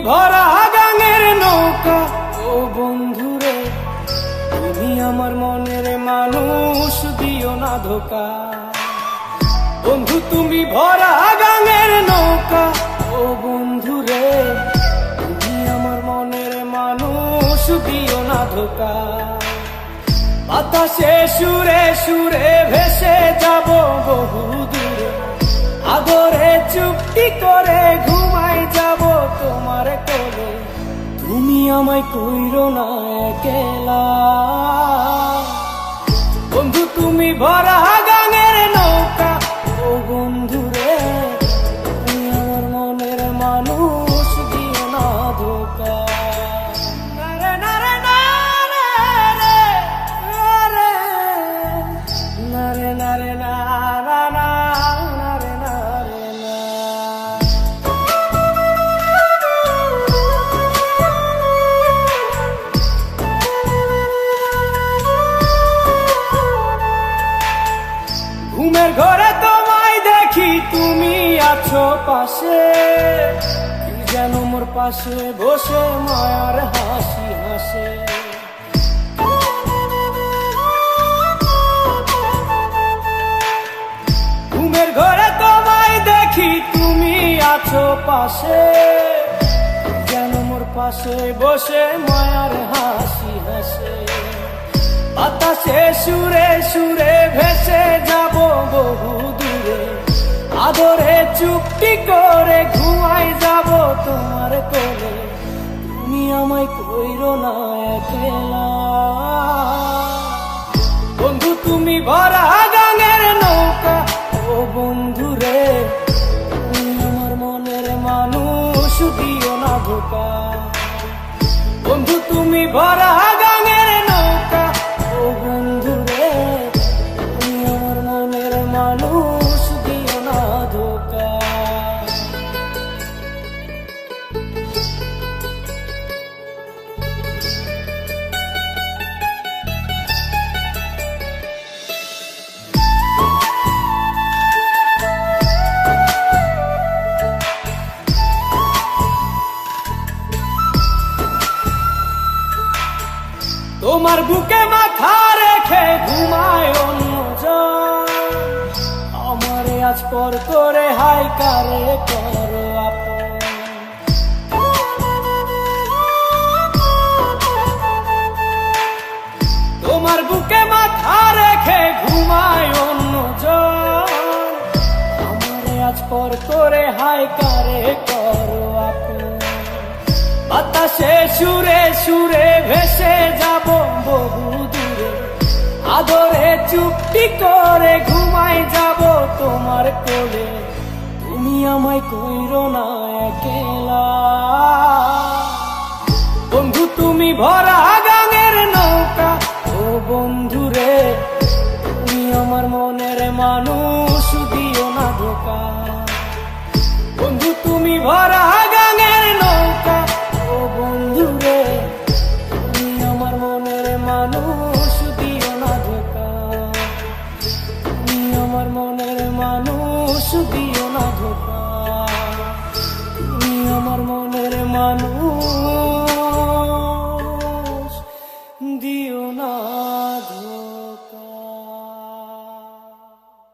ভরা গাঙের নৌকা ও বন্ধুরে, তুমি আমার মনের মানুষ, দিও না ধোকা। বন্ধু তুমি ভরা গাঙের নৌকা ও বন্ধুরে, তুমি আমার মনের মানুষ, দিও না ধোকা। বাতাসে সুরে সুরে ভেসে যাব বহু দূরে, আদরে চুপটি করে ঘুমাই যাব তোমার কোলে। তুমি আমায় কইরো না একলা, বন্ধু তুমি ভরা গাঙের নৌকা ও বন্ধুরে, তুমি আমার মনের মানুষ, দিও না ধোকা। নারে নারে নারে নারে নারে নারে নারা নারে নারে না। ঘুমের ঘরে তোমায় দেখি, তুমি আছো পাশে, কি যেন মোর পাশে বসে মায়ার হাসি হাসে। ঘুমের ঘরে তোমায় দেখি, তুমি আছো পাশে, কি যেন মোর পাশে বসে মায়ার হাসি হাসে। বাতাসে সুরে সুরে ভেসে যাব বহু দূরে, আদরে চুপটি করে ঘুমাই যাব তোমার কোলে। তুমি আমায় কইরো না একলা, বন্ধু তুমি ভরা গাঙের নৌকা ও বন্ধুরে, তুমি আমার মনের মানুষ, দিও না ধোকা। বন্ধু তুমি ভরা গাঙের নৌকা ও বন্ধুরে, তুমি আমার মনের মানুষ, দিও না ধোকা। তোমার বুকে মাথা রেখে ঘুমায় অন্যজন, আমারে আজ পর করে হাই কারে করো আপন। তোমার বুকে মাথা রেখে ঘুমায় অন্যজন, আমারে আজ পর করে হাই কারে করো আপন। বাতাসে সুরে সুরে ভেসে যাব বহু দূরে, আদরে চুপটি করে ঘুমাই যাব তোমার কোলে। তুমি আমায় কইরো না একলা, বন্ধু তুমি ভরা গাঙের নৌকা ও বন্ধুরে, তুমি আমার মনের মানুষ, দিও না ধোকা। বন্ধু তুমি ভরা গাঙের নৌকা ও বন্ধুরে, তুমি আমার মনের মানুষ, দিও না ধোকা। তুমি আমার মনের মানুষ, দিও না ধোকা। তুমি আমার মনের মানুষ, দিও না ধোকা।